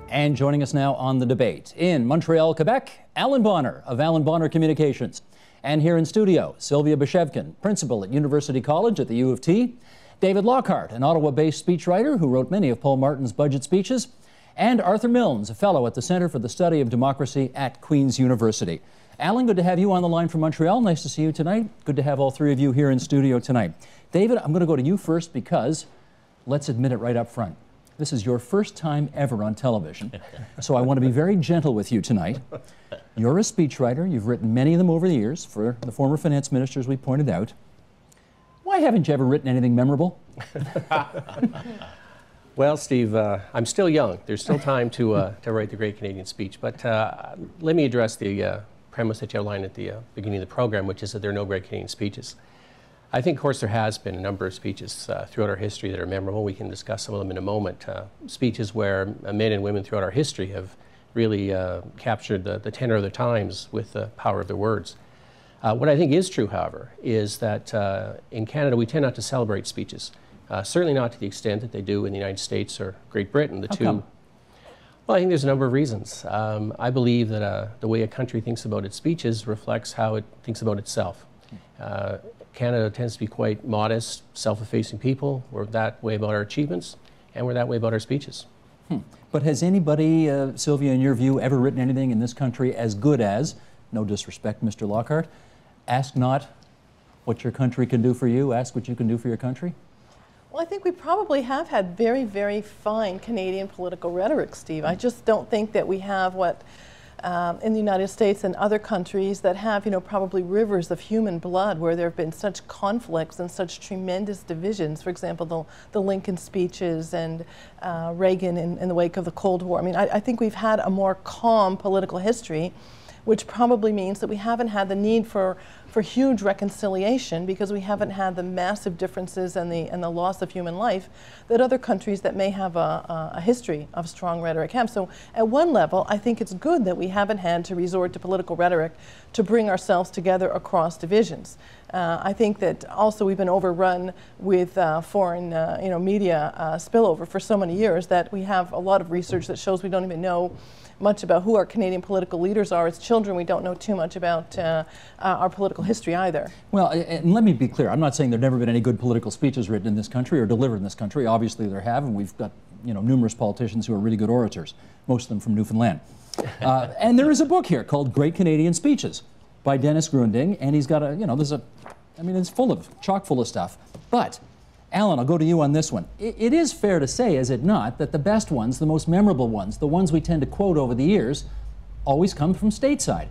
And joining us now on the debate, in Montreal, Quebec, Alan Bonner of Alan Bonner Communications. And here in studio, Sylvia Beshevkin, principal at University College at the U of T, David Lockhart, an Ottawa-based speechwriter who wrote many of Paul Martin's budget speeches, and Arthur Milnes, a fellow at the Centre for the Study of Democracy at Queen's University. Alan, good to have you on the line from Montreal. Nice to see you tonight. Good to have all three of you here in studio tonight. David, I'm going to go to you first because, let's admit it right up front, this is your first time ever on television, so I want to be very gentle with you tonight. You're a speechwriter. You've written many of them over the years for the former finance ministers we pointed out. Why haven't you ever written anything memorable? Well, Steve, I'm still young. There's still time to write the Great Canadian Speech. But let me address the premise that you outlined at the beginning of the program, which is that there are no Great Canadian Speeches. I think, of course, there has been a number of speeches throughout our history that are memorable. We can discuss some of them in a moment. Speeches where men and women throughout our history have really captured the tenor of the times with the power of their words. What I think is true, however, is that in Canada we tend not to celebrate speeches. Certainly not to the extent that they do in the United States or Great Britain. How come? Well, I think there's a number of reasons. I believe that the way a country thinks about its speeches reflects how it thinks about itself. Canada tends to be quite modest, self-effacing people. We're that way about our achievements, and we're that way about our speeches. But has anybody, Sylvia, in your view, ever written anything in this country as good as, no disrespect, Mr. Lockhart, ask not what your country can do for you, ask what you can do for your country? Well, I think we probably have had very, very fine Canadian political rhetoric, Steve. I just don't think that we have what in the United States and other countries that have, probably rivers of human blood where there have been such conflicts and such tremendous divisions. For example, the Lincoln speeches and Reagan in the wake of the Cold War. I mean, I think we've had a more calm political history, which probably means that we haven't had the need for huge reconciliation because we haven't had the massive differences and the loss of human life that other countries that may have a history of strong rhetoric have. So at one level, I think it's good that we haven't had to resort to political rhetoric to bring ourselves together across divisions. I think that also we've been overrun with foreign media spillover for so many years that we have a lot of research that shows we don't even know much about who our Canadian political leaders are. As children, we don't know too much about our political history either. Well, and let me be clear. I'm not saying there have never been any good political speeches written in this country or delivered in this country. Obviously there have, and we've got numerous politicians who are really good orators, most of them from Newfoundland. And there is a book here called Great Canadian Speeches by Dennis Grunding, and he's got it's chock full of stuff. But Alan, I'll go to you on this one. It is fair to say, is it not, that the best ones, the most memorable ones, the ones we tend to quote over the years, always come from stateside?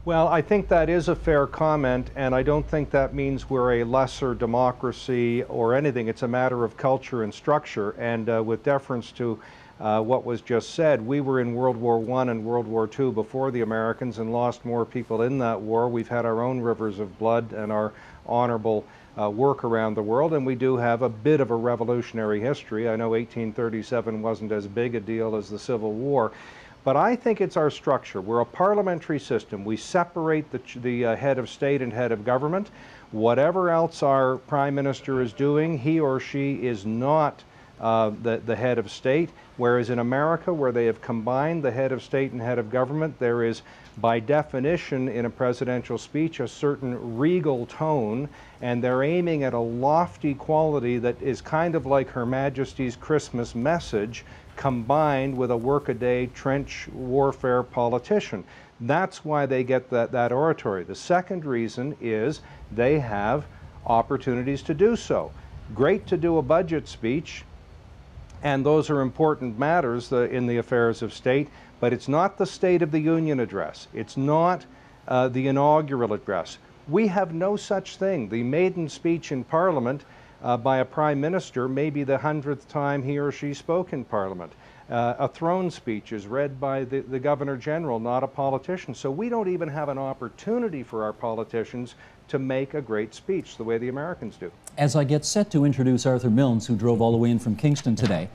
Well, I think that is a fair comment, and I don't think that means we're a lesser democracy or anything. It's a matter of culture and structure, and with deference to what was just said, we were in World War I and World War II before the Americans and lost more people in that war. We've had our own rivers of blood and our honorable work around the world, and we do have a bit of a revolutionary history. I know 1837 wasn't as big a deal as the Civil War, but I think it's our structure. We're a parliamentary system. We separate the head of state and head of government. Whatever else our prime minister is doing, he or she is not the head of state, whereas in America, where they have combined the head of state and head of government, there is, by definition, in a presidential speech, a certain regal tone, and they're aiming at a lofty quality that is kind of like Her Majesty's Christmas message combined with a workaday trench warfare politician. That's why they get that oratory. The second reason is they have opportunities to do so. Great to do a budget speech, and those are important matters in the affairs of state, but it's not the State of the Union address. It's not the inaugural address. We have no such thing. The maiden speech in Parliament by a Prime Minister may be the 100th time he or she spoke in Parliament. A throne speech is read by the Governor General, not a politician. So we don't even have an opportunity for our politicians to make a great speech the way the Americans do. As I get set to introduce Arthur Milnes, who drove all the way in from Kingston today,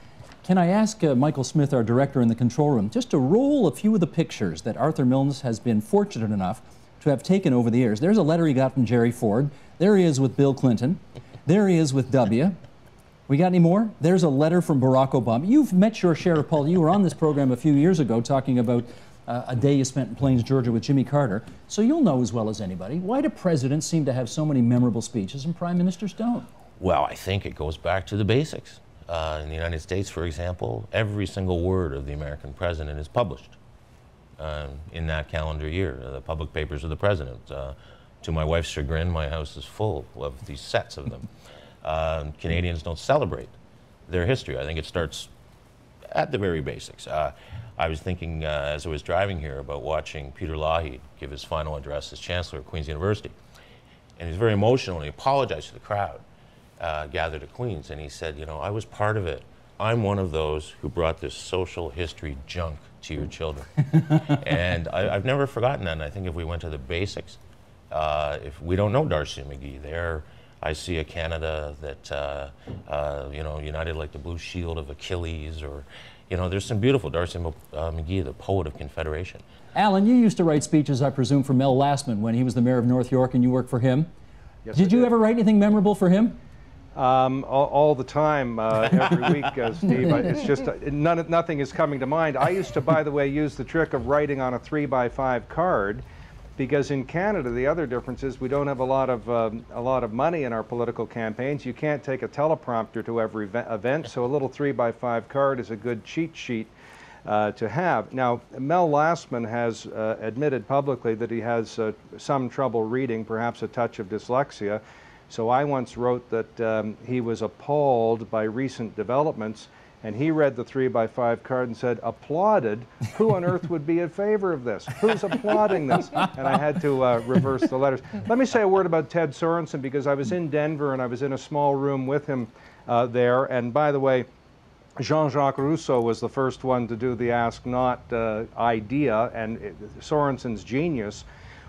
can I ask Michael Smith, our director in the control room, just to roll a few of the pictures that Arthur Milnes has been fortunate enough to have taken over the years. There's a letter he got from Jerry Ford. There he is with Bill Clinton. There he is with W. We got any more? There's a letter from Barack Obama. You've met your share of politics. You were on this program a few years ago talking about a day you spent in Plains, Georgia with Jimmy Carter. So you'll know as well as anybody, why do presidents seem to have so many memorable speeches and prime ministers don't? Well, I think it goes back to the basics. In the United States, for example, every single word of the American president is published in that calendar year, the public papers of the president. To my wife's chagrin, my house is full of these sets of them. Canadians don't celebrate their history. I think it starts at the very basics. I was thinking as I was driving here about watching Peter Lougheed give his final address as Chancellor of Queen's University. And he was very emotional and he apologized to the crowd gathered at Queen's. And he said, you know, I was part of it. I'm one of those who brought this social history junk to your children. And I've never forgotten that. And I think if we went to the basics, if we don't know Darcy McGee, there I see a Canada that, you know, united like the blue shield of Achilles, or, you know, there's some beautiful Darcy McGee, the poet of Confederation. Alan, you used to write speeches, I presume, for Mel Lastman when he was the mayor of North York and you worked for him. Yes, did you ever write anything memorable for him? All the time, every week, Steve. It's just nothing is coming to mind. I used to, by the way, use the trick of writing on a 3x5 card, because in Canada the other difference is we don't have a lot of money in our political campaigns. You can't take a teleprompter to every event, so a little 3x5 card is a good cheat sheet to have. Now, Mel Lastman has admitted publicly that he has some trouble reading, perhaps a touch of dyslexia. So I once wrote that he was appalled by recent developments, and he read the 3x5 card and said, applauded? Who on earth would be in favor of this? Who's applauding this? And I had to reverse the letters. Let me say a word about Ted Sorensen, because I was in Denver and I was in a small room with him there. And by the way, Jean-Jacques Rousseau was the first one to do the ask not idea, and Sorensen's genius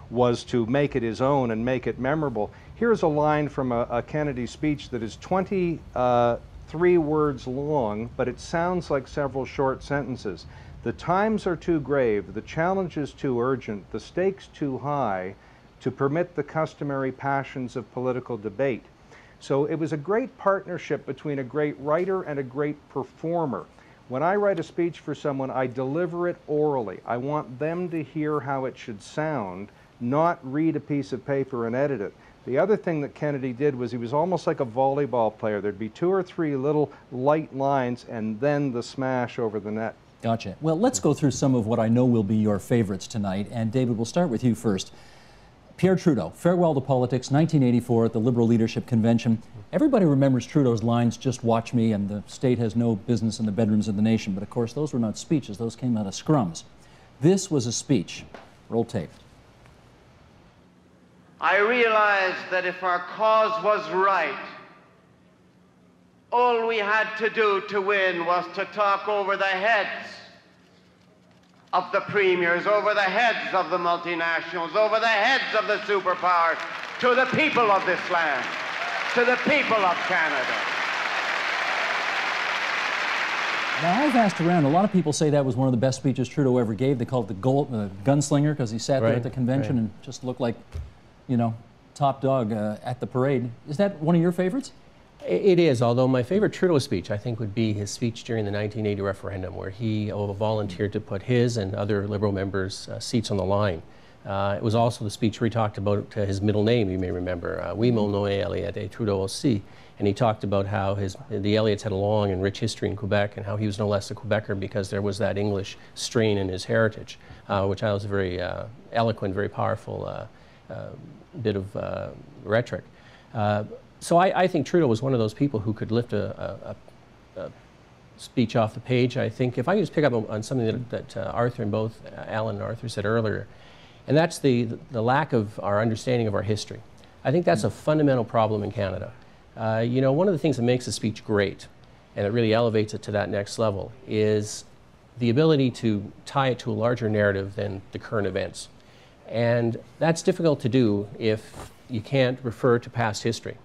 was to make it his own and make it memorable. Here's a line from a Kennedy speech that is 23 words long, but it sounds like several short sentences. The times are too grave, the challenge is too urgent, the stakes too high to permit the customary passions of political debate. So it was a great partnership between a great writer and a great performer. When I write a speech for someone, I deliver it orally. I want them to hear how it should sound, not read a piece of paper and edit it. The other thing that Kennedy did was he was almost like a volleyball player. There'd be 2 or 3 little light lines and then the smash over the net. Gotcha. Well, let's go through some of what I know will be your favorites tonight. And David, we'll start with you first. Pierre Trudeau, Farewell to Politics, 1984 at the Liberal Leadership Convention. Everybody remembers Trudeau's lines, just watch me, and the state has no business in the bedrooms of the nation. But of course, those were not speeches. Those came out of scrums. This was a speech. Roll tape. I realized that if our cause was right, all we had to do to win was to talk over the heads of the premiers, over the heads of the multinationals, over the heads of the superpowers, to the people of this land, to the people of Canada. Now, I've asked around. A lot of people say that was one of the best speeches Trudeau ever gave. They call it the gunslinger because he sat there at the convention and just looked like, you know, top dog at the parade. Is that one of your favorites? It is, although my favorite Trudeau speech, I think, would be his speech during the 1980 referendum, where he volunteered to put his and other Liberal members' seats on the line. It was also the speech where he talked about his middle name, you may remember, Oui, mon nom est Elliott et Trudeau aussi. And he talked about how the Elliots had a long and rich history in Quebec, and how he was no less a Quebecer because there was that English strain in his heritage, which I was a very eloquent, very powerful bit of rhetoric. So I think Trudeau was one of those people who could lift a speech off the page. I think if I could just pick up on something that Arthur and both Alan and Arthur said earlier, and that's the lack of our understanding of our history. I think that's a fundamental problem in Canada. You know, one of the things that makes a speech great, and it really elevates it to that next level, is the ability to tie it to a larger narrative than the current events. And that's difficult to do if you can't refer to past history.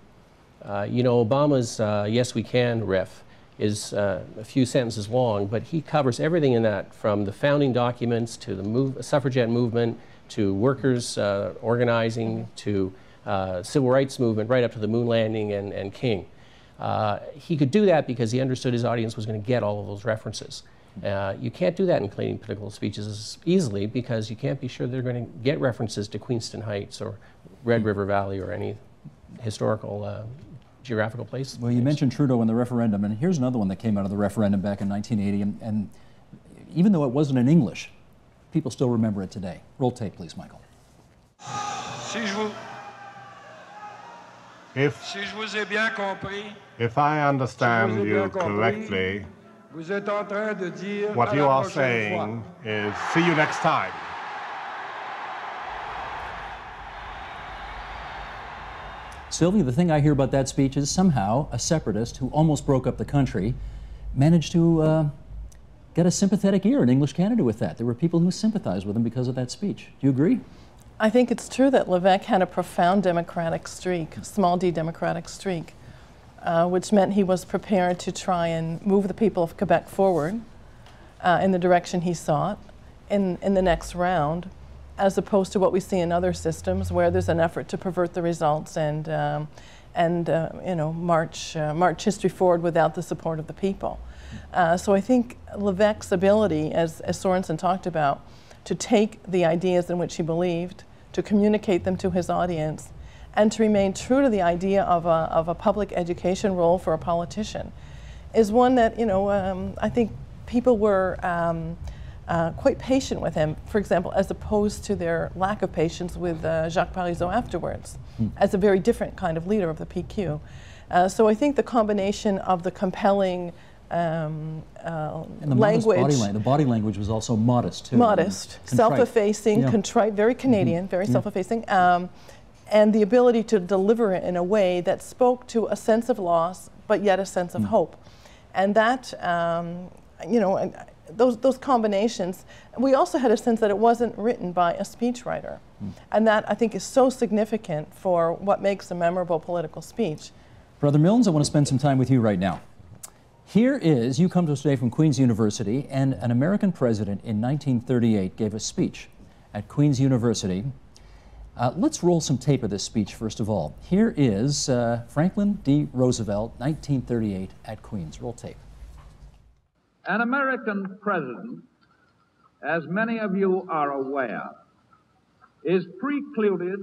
You know, Obama's Yes We Can riff is a few sentences long, but he covers everything in that, from the founding documents to the suffragette movement, to workers organizing, to civil rights movement, right up to the moon landing and King. He could do that because he understood his audience was going to get all of those references. You can't do that in Canadian political speeches as easily because you can't be sure they're going to get references to Queenston Heights or Red River Valley or any historical geographical place. Well, you mentioned Trudeau and the referendum, and here's another one that came out of the referendum back in 1980, and even though it wasn't in English, people still remember it today. Roll tape, please, Michael. If I understand you correctly, what you are saying is, see you next time. Sylvia, the thing I hear about that speech is somehow a separatist who almost broke up the country managed to get a sympathetic ear in English Canada with that. There were people who sympathized with him because of that speech. Do you agree? I think it's true that Levesque had a profound democratic streak, small d democratic streak, which meant he was prepared to try and move the people of Quebec forward in the direction he sought in the next round, as opposed to what we see in other systems where there's an effort to pervert the results and you know, march history forward without the support of the people. So I think Levesque's ability, as Sorensen talked about, to take the ideas in which he believed, to communicate them to his audience, and to remain true to the idea of a public education role for a politician, is one that, you know, I think people were quite patient with him, for example, as opposed to their lack of patience with Jacques Parizeau afterwards, as a very different kind of leader of the PQ. So I think the combination of the compelling And the language. The body language was also modest, too. Modest, self-effacing, yeah. contrite, very Canadian, very self-effacing, and the ability to deliver it in a way that spoke to a sense of loss, but yet a sense of hope. And that, you know, those combinations, we also had a sense that it wasn't written by a speechwriter. And that, I think, is so significant for what makes a memorable political speech. Brother Milnes, I want to spend some time with you right now. Here is, you come to us today from Queen's University, and an American president in 1938 gave a speech at Queen's University. Let's roll some tape of this speech, first of all. Here is Franklin D. Roosevelt, 1938, at Queen's. Roll tape. An American president, as many of you are aware, is precluded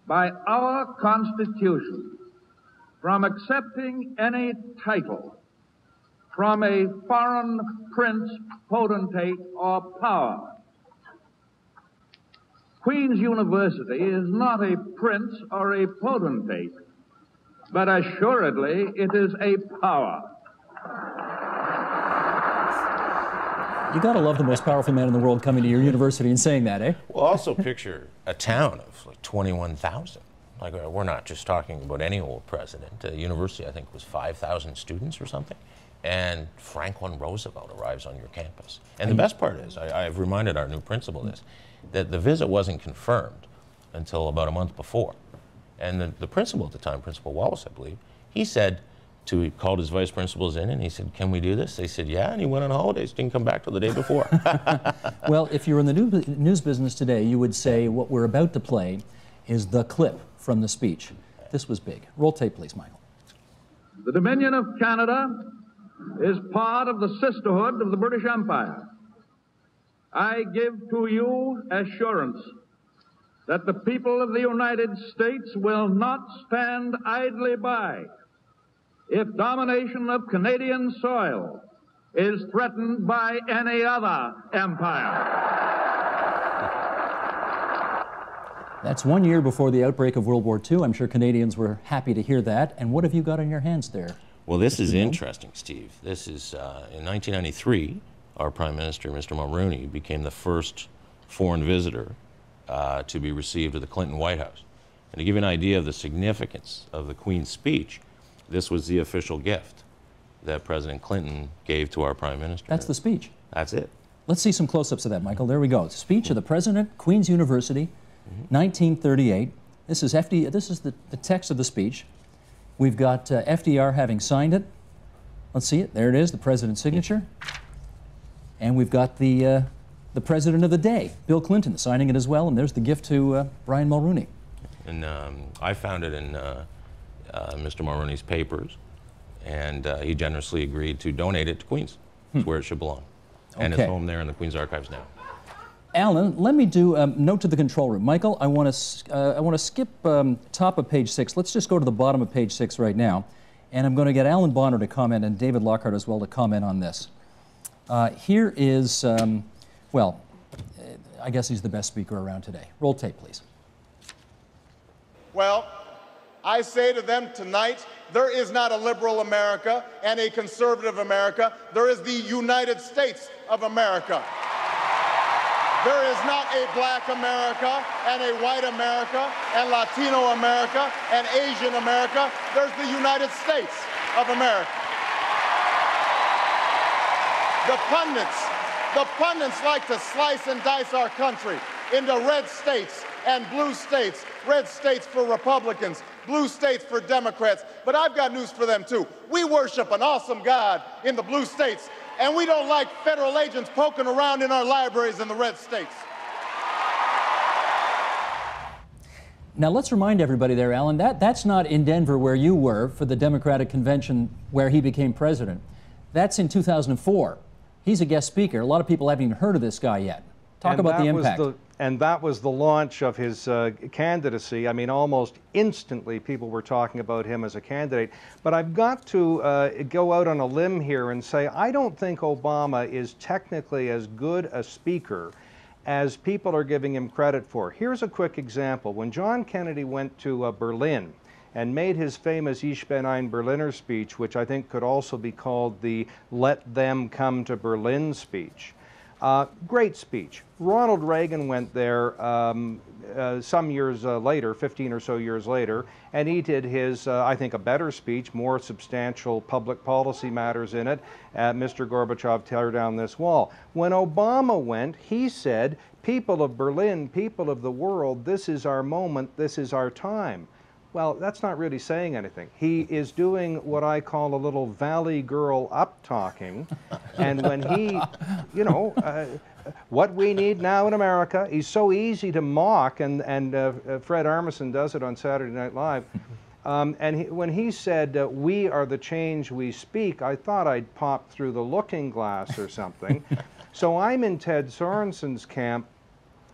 by our Constitution from accepting any title from a foreign prince, potentate, or power. Queen's University is not a prince or a potentate, but assuredly it is a power. You gotta love the most powerful man in the world coming to your university and saying that, eh? Well, also picture a town of like 21,000. Like, we're not just talking about any old president. The university, I think, was 5,000 students or something. And Franklin Roosevelt arrives on your campus. And the best part is, I've reminded our new principal this, that the visit wasn't confirmed until about a month before. And the principal at the time, Principal Wallace, I believe, he said, he called his vice principals in and he said, can we do this? They said, yeah, and he went on holidays, didn't come back till the day before. Well, if you're in the news business today, you would say what we're about to play is the clip from the speech. This was big. Roll tape, please, Michael. The Dominion of Canada is part of the sisterhood of the British Empire. I give to you assurance that the people of the United States will not stand idly by if domination of Canadian soil is threatened by any other empire. That's 1 year before the outbreak of World War II. I'm sure Canadians were happy to hear that. And what have you got in your hands there? Well, this is interesting, Steve. This is, in 1993, our Prime Minister, Mr. Mulroney, became the first foreign visitor to be received at the Clinton White House. And to give you an idea of the significance of the Queen's speech, this was the official gift that President Clinton gave to our Prime Minister. That's the speech. That's it. Let's see some close-ups of that, Michael. There we go. Speech of the President, Queen's University, 1938. This is the text of the speech. We've got FDR having signed it. Let's see it. There it is, the President's signature. And we've got the President of the day, Bill Clinton, signing it as well. And there's the gift to Brian Mulroney. And I found it in Mr. Mulroney's papers. And he generously agreed to donate it to Queens. It's where it should belong. And it's home there in the Queen's Archives now. Alan, let me do a note to the control room. Michael, I want to skip top of page 6. Let's just go to the bottom of page 6 right now. And I'm going to get Alan Bonner to comment and David Lockhart as well to comment on this. Here is, well, I guess he's the best speaker around today. Roll tape, please. Well, I say to them tonight, there is not a liberal America and a conservative America. There is the United States of America. There is not a black America and a white America and Latino America and Asian America. There's the United States of America. The pundits like to slice and dice our country into red states and blue states. Red states for Republicans, blue states for Democrats. But I've got news for them too. We worship an awesome God in the blue states, and we don't like federal agents poking around in our libraries in the red states. Now let's remind everybody there, Alan, that's not in Denver where you were for the Democratic convention where he became president. That's in 2004. He's a guest speaker. A lot of people haven't even heard of this guy yet. Talk about the impact. And that was the launch of his candidacy. I mean, almost instantly people were talking about him as a candidate. But I've got to go out on a limb here and say I don't think Obama is technically as good a speaker as people are giving him credit for. Here's a quick example. When John Kennedy went to Berlin and made his famous Ich bin ein Berliner speech, which I think could also be called the Let Them Come to Berlin speech. Great speech. Ronald Reagan went there some years later, 15 or so years later, and he did his, I think, a better speech, more substantial public policy matters in it. Mr. Gorbachev, tear down this wall. When Obama went, he said, people of Berlin, people of the world, this is our moment, this is our time. Well, that's not really saying anything. He is doing what I call a little valley girl up-talking, and when he, you know, what we need now in America, he's so easy to mock, and Fred Armisen does it on Saturday Night Live, when he said, we are the change we speak, I thought I'd popped through the looking glass or something. So I'm in Ted Sorensen's camp.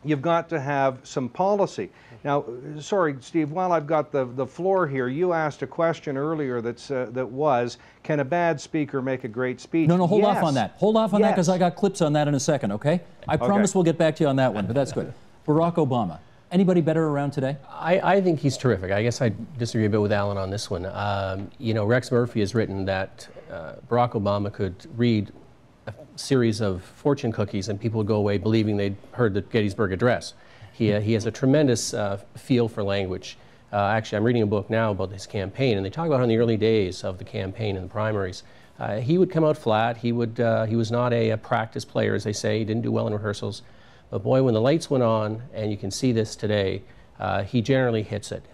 You've got to have some policy. Now, sorry, Steve, while I've got the floor here, you asked a question earlier that was, can a bad speaker make a great speech? No, hold off on that. Hold off on that because I got clips on that in a second, okay? I promise we'll get back to you on that one, but that's good. Barack Obama. Anybody better around today? I think he's terrific. I guess I disagree a bit with Alan on this one. You know, Rex Murphy has written that Barack Obama could read a series of fortune cookies and people would go away believing they'd heard the Gettysburg Address. He has a tremendous feel for language. Actually, I'm reading a book now about his campaign, and they talk about how in the early days of the campaign and the primaries, he would come out flat. He was not a practice player, as they say. He didn't do well in rehearsals. But boy, when the lights went on, and you can see this today, he generally hits it.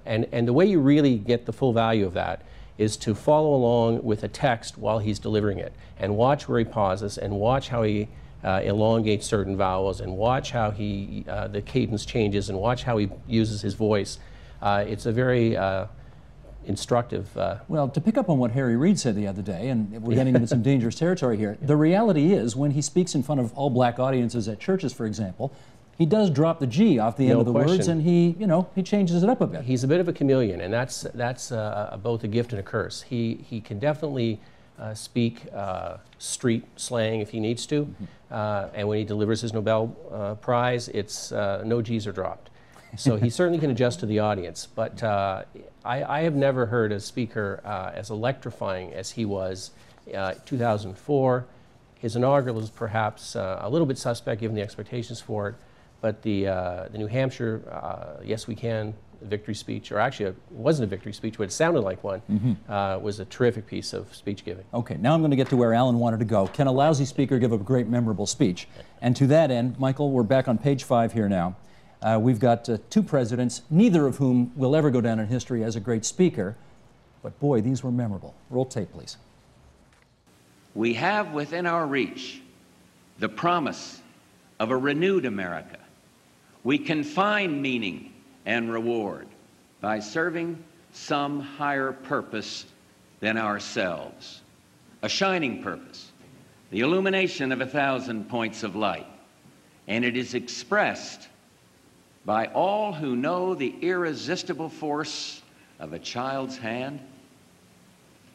And the way you really get the full value of that is to follow along with a text while he's delivering it, and watch where he pauses, and watch how he elongates certain vowels, and watch how he the cadence changes, and watch how he uses his voice. It's a very instructive. Well, to pick up on what Harry Reid said the other day, and we're getting into some dangerous territory here, the reality is when he speaks in front of all black audiences at churches, for example, he does drop the G off the end of the words, and he changes it up a bit. He's a bit of a chameleon, and that's both a gift and a curse. He can definitely speak street slang if he needs to, and when he delivers his Nobel Prize, it's no G's are dropped. So he certainly can adjust to the audience, but I have never heard a speaker as electrifying as he was 2004. His inaugural is perhaps a little bit suspect given the expectations for it, but the New Hampshire Yes We Can victory speech, or actually it wasn't a victory speech, but it sounded like one, was a terrific piece of speech giving. Okay, now I'm going to get to where Alan wanted to go. Can a lousy speaker give a great memorable speech? And to that end, Michael, we're back on page 5 here now. We've got two presidents, neither of whom will ever go down in history as a great speaker, but boy, these were memorable. Roll tape, please. We have within our reach the promise of a renewed America. We can find meaning and reward by serving some higher purpose than ourselves, a shining purpose, the illumination of 1,000 points of light, and it is expressed by all who know the irresistible force of a child's hand,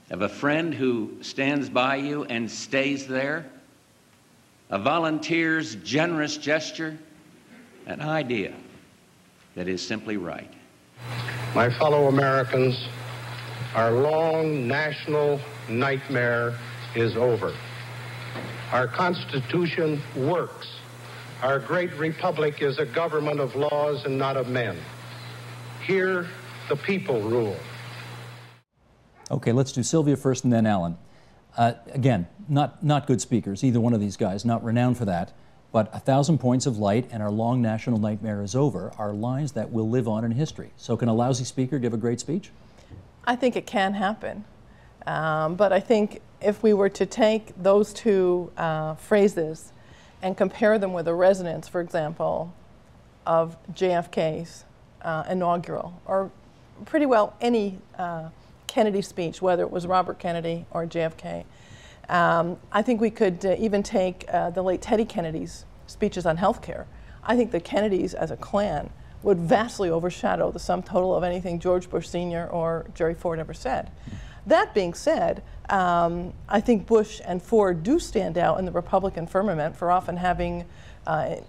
of a friend who stands by you and stays there, a volunteer's generous gesture, an idea that is simply right. My fellow Americans, our long national nightmare is over. Our Constitution works. Our great republic is a government of laws and not of men. Here, the people rule. Okay, let's do Sylvia first and then Alan. Again, not good speakers, either one of these guys, not renowned for that, but 1,000 points of light and our long national nightmare is over are lines that will live on in history. So can a lousy speaker give a great speech? I think it can happen. But I think if we were to take those two phrases and compare them with the resonance, for example, of JFK's inaugural, or pretty well any Kennedy speech, whether it was Robert Kennedy or JFK, I think we could even take the late Teddy Kennedy's speeches on health care. I think the Kennedys as a clan would vastly overshadow the sum total of anything George Bush Sr. or Jerry Ford ever said. That being said, I think Bush and Ford do stand out in the Republican firmament for often having,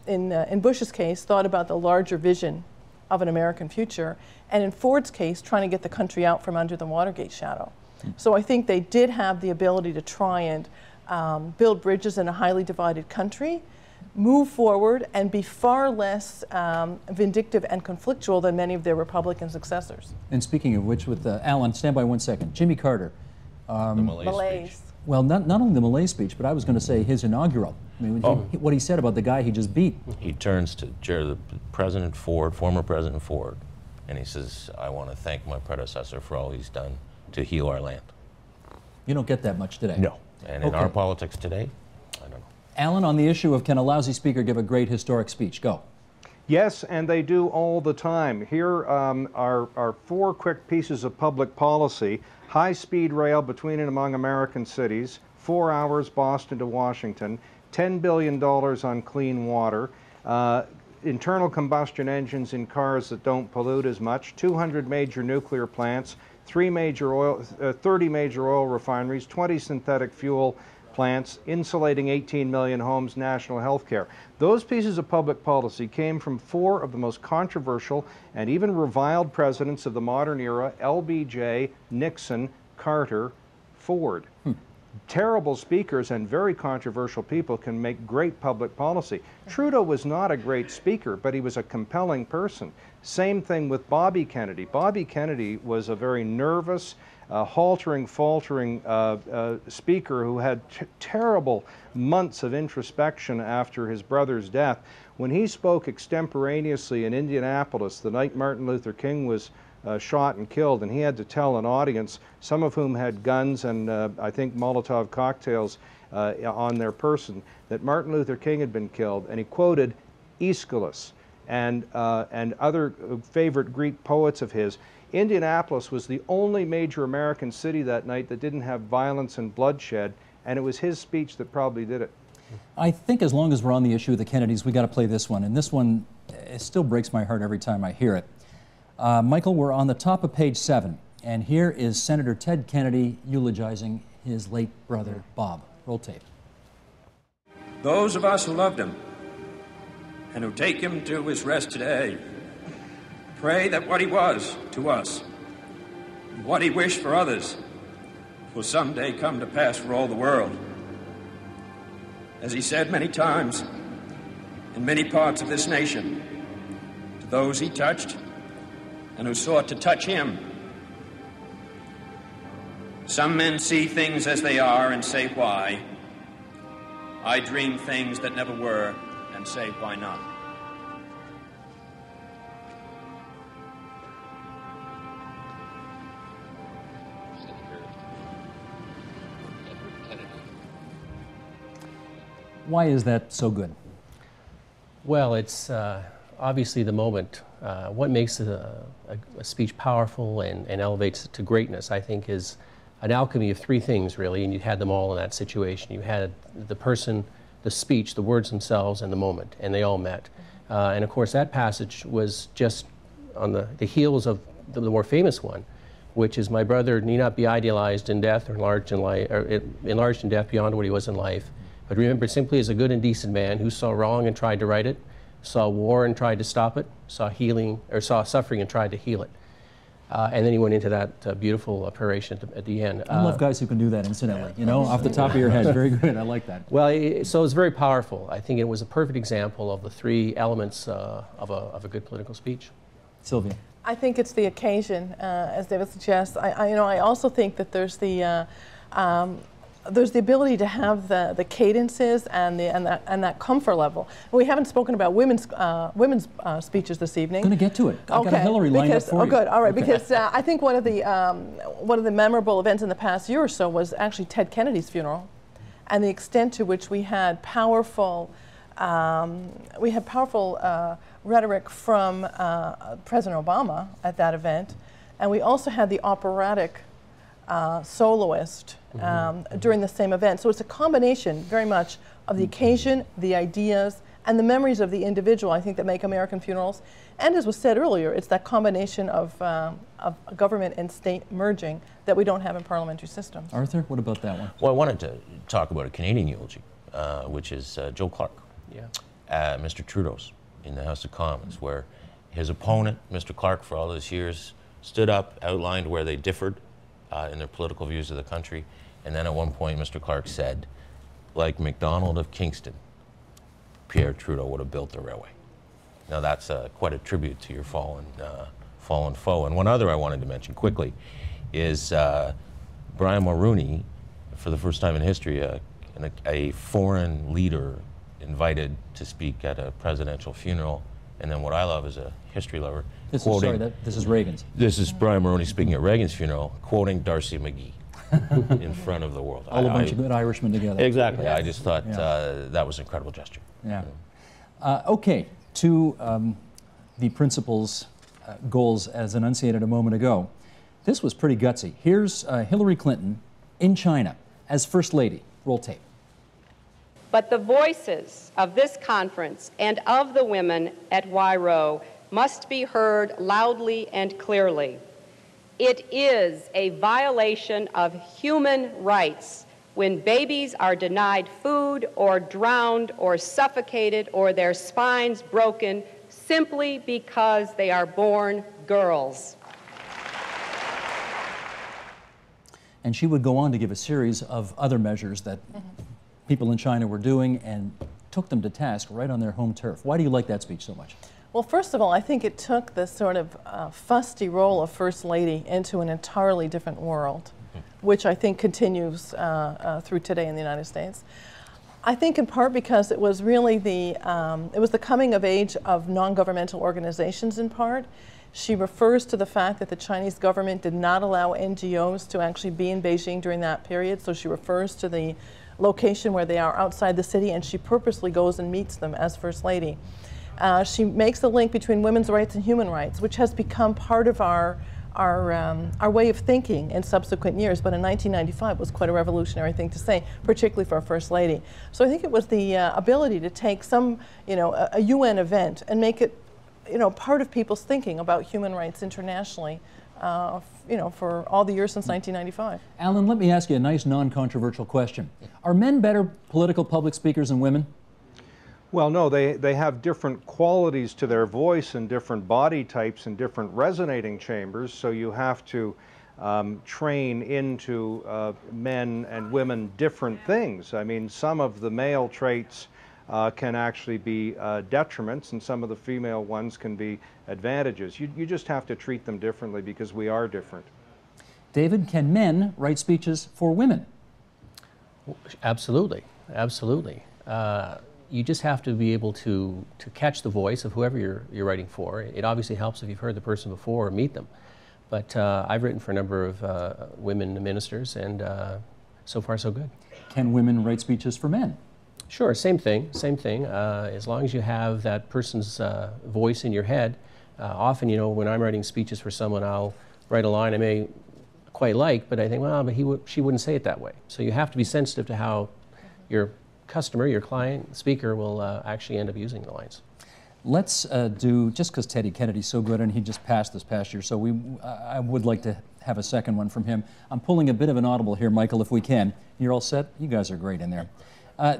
in Bush's case, thought about the larger vision of an American future, and in Ford's case, trying to get the country out from under the Watergate shadow. So I think they did have the ability to try and build bridges in a highly divided country, move forward, and be far less vindictive and conflictual than many of their Republican successors. And speaking of which, with Alan, stand by one second. Jimmy Carter. The Malays speech. Well, not only the Malay speech, but I was going to say his inaugural. I mean, what he said about the guy he just beat. He turns to President Ford, former President Ford, and he says, I want to thank my predecessor for all he's done to heal our land. You don't get that much today. No. And in our politics today, I don't know. Alan, on the issue of can a lousy speaker give a great historic speech? Go. Yes, and they do all the time. Here are 4 quick pieces of public policy. High-speed rail between and among American cities, 4 hours Boston to Washington, $10 billion on clean water, internal combustion engines in cars that don't pollute as much, 200 major nuclear plants, 30 major oil refineries, 20 synthetic fuel plants, insulating 18 million homes, national health care. Those pieces of public policy came from 4 of the most controversial and even reviled presidents of the modern era: LBJ, Nixon, Carter, Ford. Terrible speakers and very controversial people can make great public policy. Trudeau was not a great speaker, but he was a compelling person. Same thing with Bobby Kennedy. Bobby Kennedy was a very nervous, faltering speaker who had terrible months of introspection after his brother's death. When he spoke extemporaneously in Indianapolis the night Martin Luther King was shot and killed, and he had to tell an audience, some of whom had guns and I think Molotov cocktails on their person, that Martin Luther King had been killed, and he quoted Aeschylus and other favorite Greek poets of his. Indianapolis was the only major American city that night that didn't have violence and bloodshed, and it was his speech that probably did it. I think as long as we're on the issue of the Kennedys, we got to play this one, and this one, it still breaks my heart every time I hear it. Michael, we're on the top of page 7, and here is Senator Ted Kennedy eulogizing his late brother, Bob. Roll tape. Those of us who loved him and who take him to his rest today pray that what he was to us, and what he wished for others, will someday come to pass for all the world. As he said many times in many parts of this nation, to those he touched and who sought to touch him, some men see things as they are and say, why? I dream things that never were and say, why not? Why is that so good? Well, it's obviously the moment. What makes a speech powerful and elevates it to greatness, I think, is an alchemy of three things, really, and you had them all in that situation. You had the person, the speech, the words themselves, and the moment, and they all met. And of course, that passage was just on the heels of the more famous one, which is, my brother need not be idealized in death or enlarged in life, or enlarged in death beyond what he was in life, but remember simply as a good and decent man who saw wrong and tried to right it, saw war and tried to stop it, saw suffering and tried to heal it. And then he went into that beautiful peroration at the end. I love guys who can do that, incidentally, you know, off the top of your head. Very good. I like that. Well, so it's very powerful. I think it was a perfect example of the three elements of a good political speech. Sylvia. I think it's the occasion, as David suggests. I also think that there's the ability to have the cadences and that comfort level. We haven't spoken about women's speeches this evening. I'm going to get to it. I've got a Hillary lined up for you. Oh, good. All right. Okay. Because I think one of the memorable events in the past year or so was actually Ted Kennedy's funeral, and the extent to which we had powerful rhetoric from President Obama at that event, and we also had the operatic soloist during the same event. So it's a combination very much of the occasion, the ideas, and the memories of the individual, I think, that make American funerals. And as was said earlier, it's that combination of government and state merging that we don't have in parliamentary systems. Arthur, what about that one? Well, I wanted to talk about a Canadian eulogy, which is Joe Clark, Mr. Trudeau's in the House of Commons, where his opponent, Mr. Clark, for all those years, stood up, outlined where they differed in their political views of the country, and then at one point Mr. Clark said, like MacDonald of Kingston, Pierre Trudeau would have built the railway. Now that's quite a tribute to your fallen foe. And one other I wanted to mention quickly is Brian Mulroney, for the first time in history, a foreign leader invited to speak at a presidential funeral. And then what I love as a history lover, this is Reagan's. This is Brian Mulroney speaking at Reagan's funeral, quoting Darcy McGee in front of the world. All a bunch of good Irishmen together. Exactly. I just thought that was an incredible gesture. Yeah. Okay, to the principal's goals as enunciated a moment ago. This was pretty gutsy. Here's Hillary Clinton in China as First Lady. Roll tape. But the voices of this conference and of the women at YRO must be heard loudly and clearly. It is a violation of human rights when babies are denied food or drowned or suffocated or their spines broken simply because they are born girls. And she would go on to give a series of other measures that people in China were doing and took them to task right on their home turf. Why do you like that speech so much? Well, first of all, I think it took the sort of fusty role of First Lady into an entirely different world, which I think continues through today in the United States. I think in part because it was really the coming of age of non-governmental organizations in part. She refers to the fact that the Chinese government did not allow NGOs to actually be in Beijing during that period, so she refers to the location where they are outside the city, and she purposely goes and meets them as First Lady. She makes the link between women's rights and human rights, which has become part of our way of thinking in subsequent years, but in 1995 was quite a revolutionary thing to say, particularly for a First Lady. So I think it was the ability to take some, a UN event and make it, part of people's thinking about human rights internationally, for all the years since 1995. Alan, let me ask you a nice non-controversial question. Are men better political public speakers than women? Well, no, they have different qualities to their voice and different body types and different resonating chambers, so you have to train into men and women different things. I mean, some of the male traits can actually be detriments, and some of the female ones can be advantages. You just have to treat them differently because we are different. David, can men write speeches for women? Absolutely, absolutely. You just have to be able to catch the voice of whoever you're writing for. It obviously helps if you've heard the person before or meet them. But I've written for a number of women ministers, and so far so good. Can women write speeches for men? Sure, same thing, same thing. As long as you have that person's voice in your head. Often, when I'm writing speeches for someone, I'll write a line. I may quite like, but I think, well, but she wouldn't say it that way. So you have to be sensitive to how your customer, your client, speaker will actually end up using the lines. Let's do, just because Teddy Kennedy's so good and he just passed this past year, so I would like to have a second one from him. I'm pulling a bit of an audible here, Michael, if we can. You're all set? You guys are great in there.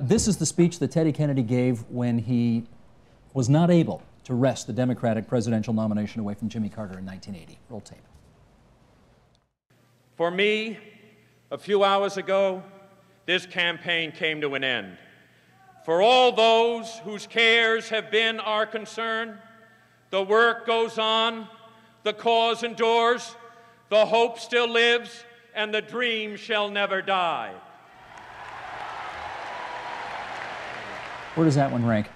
This is the speech that Teddy Kennedy gave when he was not able to wrest the Democratic presidential nomination away from Jimmy Carter in 1980. Roll tape. For me, a few hours ago, this campaign came to an end. For all those whose cares have been our concern, the work goes on, the cause endures, the hope still lives, and the dream shall never die. Where does that one rank?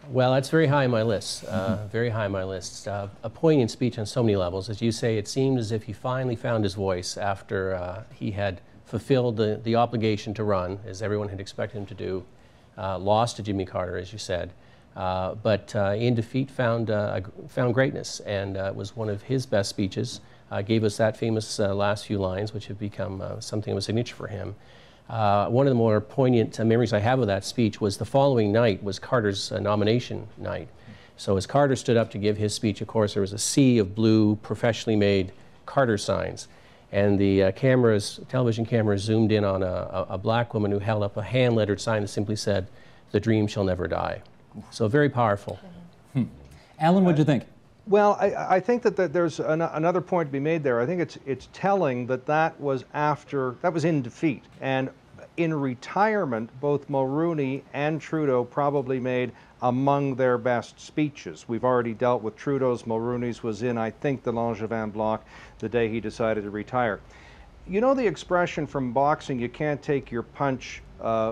Well, that's very high on my list, very high on my list. A poignant speech on so many levels. As you say, it seemed as if he finally found his voice after he had fulfilled the obligation to run, as everyone had expected him to do, lost to Jimmy Carter, as you said, but in defeat found greatness, and it was one of his best speeches. Gave us that famous last few lines, which have become something of a signature for him. One of the more poignant memories I have of that speech was the following night was Carter's nomination night. So as Carter stood up to give his speech, of course, there was a sea of blue, professionally made Carter signs. And the television cameras zoomed in on a black woman who held up a hand-lettered sign that simply said, "The dream shall never die." So very powerful. Alan, what'd you think? Well, I think that there's another point to be made there. I think it's telling that was in defeat. And in retirement, both Mulroney and Trudeau probably made among their best speeches. We've already dealt with Trudeau's. Mulroney's was in, I think, the Langevin block the day he decided to retire. You know the expression from boxing, you can't take your punch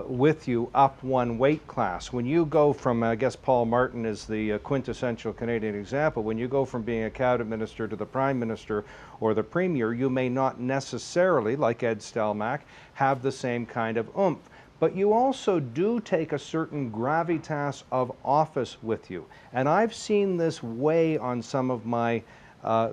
with you up one weight class. When you go from, I guess Paul Martin is the quintessential Canadian example, when you go from being a cabinet minister to the prime minister or the premier, you may not necessarily, like Ed Stelmach, have the same kind of oomph. But you also do take a certain gravitas of office with you. And I've seen this weigh on some of my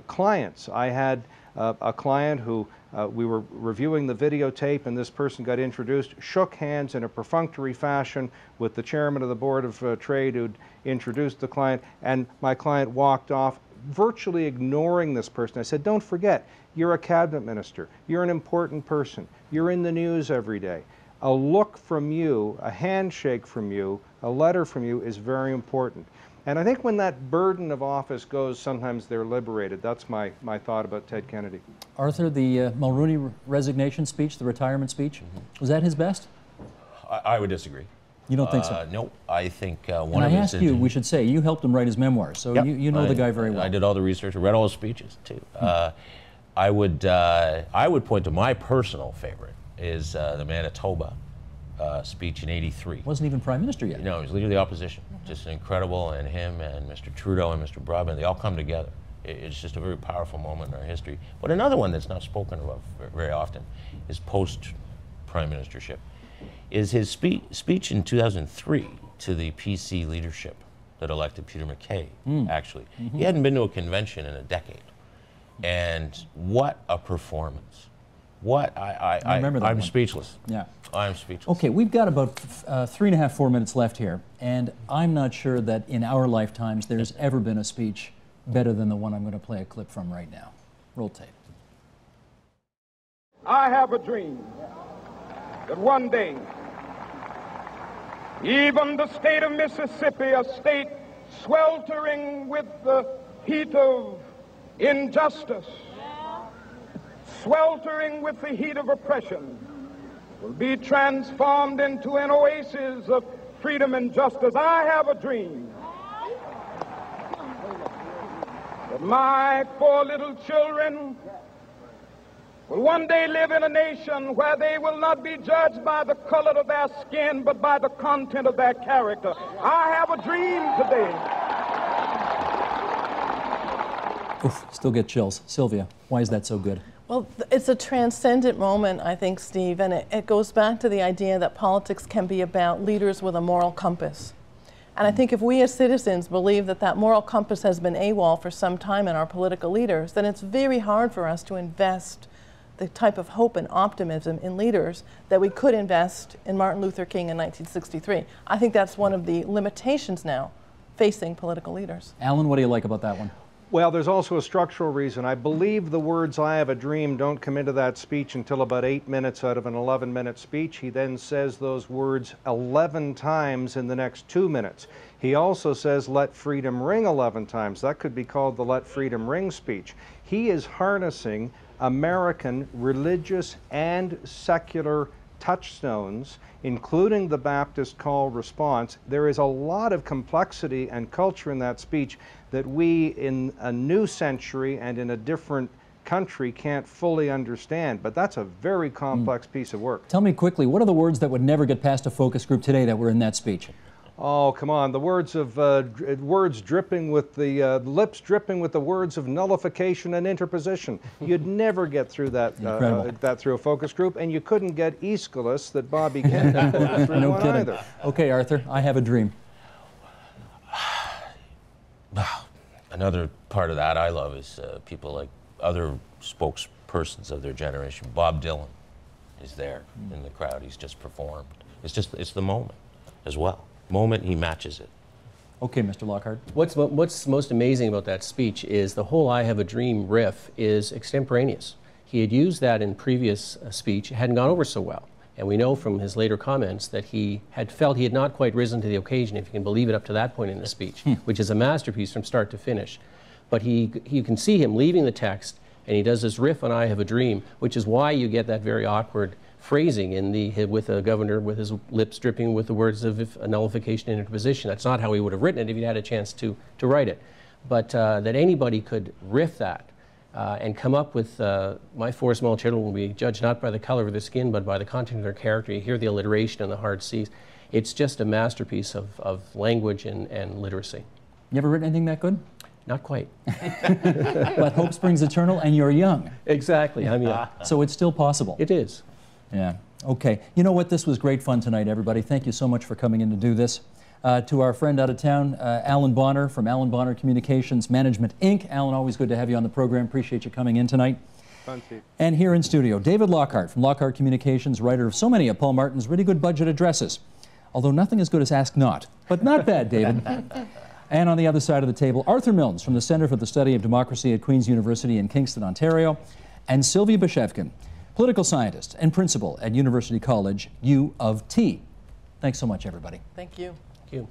clients. I had a client who we were reviewing the videotape, and this person got introduced, shook hands in a perfunctory fashion with the chairman of the Board of Trade who'd introduced the client, and my client walked off, virtually ignoring this person. I said, don't forget, you're a cabinet minister. You're an important person. You're in the news every day. A look from you, a handshake from you, a letter from you is very important. And I think when that burden of office goes, sometimes they're liberated. That's my thought about Ted Kennedy. Arthur, the Mulroney resignation speech, the retirement speech, was that his best? I would disagree. You don't think so? No, I think one and of I asked you, we should say, you helped him write his memoirs, so yep. you know the guy very well. I did all the research, I read all his speeches too. I would point to my personal favorite is the Manitoba speech in '83. Wasn't even prime minister yet. No, he was leader of the opposition. Just incredible, and him and Mr. Trudeau and Mr. Broadbent, they all come together. It's just a very powerful moment in our history. But another one that's not spoken about very often is post-prime ministership, is his speech in 2003 to the PC leadership that elected Peter MacKay, actually. He hadn't been to a convention in a decade. And what a performance. I remember that I'm speechless. Yeah. I'm speechless. Okay, we've got about 3.5, 4 minutes left here, and I'm not sure that in our lifetimes there's ever been a speech better than the one I'm going to play a clip from right now. Roll tape. I have a dream that one day, even the state of Mississippi, a state sweltering with the heat of injustice, sweltering with the heat of oppression, will be transformed into an oasis of freedom and justice. I have a dream that my 4 little children will one day live in a nation where they will not be judged by the color of their skin, but by the content of their character. I have a dream today. Oof, still get chills. Sylvia, why is that so good? Well, it's a transcendent moment, I think, Steve, and it goes back to the idea that politics can be about leaders with a moral compass. And I think if we as citizens believe that that moral compass has been AWOL for some time in our political leaders, then it's very hard for us to invest the type of hope and optimism in leaders that we could invest in Martin Luther King in 1963. I think that's one of the limitations now facing political leaders. Alan, what do you like about that one? Well, there's also a structural reason. I believe the words "I have a dream" don't come into that speech until about 8 minutes out of an 11-minute speech. He then says those words 11 times in the next 2 minutes. He also says "let freedom ring" 11 times. That could be called the "let freedom ring" speech. He is harnessing American religious and secular touchstones, including the Baptist call response. There is a lot of complexity and culture in that speech that we in a new century and in a different country can't fully understand, but that's a very complex piece of work. Tell me quickly, what are the words that would never get past a focus group today that were in that speech? Oh, come on, the words of words dripping with the lips dripping with the words of nullification and interposition. You'd never get through that through a focus group, and you couldn't get Aeschylus that Bobby Kennedy put through No one kidding. either. Okay, Arthur, I have a dream. Another part of that I love is people like other spokespersons of their generation. Bob Dylan is there in the crowd. He's just performed. It's the moment as well. Moment, he matches it. Okay, Mr. Lockhart. What's most amazing about that speech is the whole "I have a dream" riff is extemporaneous. He had used that in previous speech. It hadn't gone over so well. And we know from his later comments that he had felt he had not quite risen to the occasion, if you can believe it, up to that point in the speech, which is a masterpiece from start to finish. But you can see him leaving the text, and he does this riff on "I have a dream," which is why you get that very awkward phrasing with the governor with his lips dripping with the words of a nullification and interposition. That's not how he would have written it if he'd had a chance to write it. But that anybody could riff that and come up with "My four small children will be judged not by the color of their skin, but by the content of their character." You hear the alliteration and the hard C's. It's just a masterpiece of language and literacy. You ever written anything that good? Not quite. But hope springs eternal, and you're young. Exactly, I'm young. So it's still possible. It is. Yeah. Okay. You know what? This was great fun tonight, everybody. Thank you so much for coming in to do this. To our friend out of town, Alan Bonner from Alan Bonner Communications Management, Inc. Alan, always good to have you on the program. Appreciate you coming in tonight. Fun, Steve. And here in studio, David Lockhart from Lockhart Communications, writer of so many of Paul Martin's really good budget addresses. Although nothing as good as Ask Not. But not bad, David. And on the other side of the table, Arthur Milnes from the Center for the Study of Democracy at Queen's University in Kingston, Ontario, and Sylvia Beshevkin, political scientist and principal at University College, U of T. Thanks so much, everybody. Thank you. Thank you.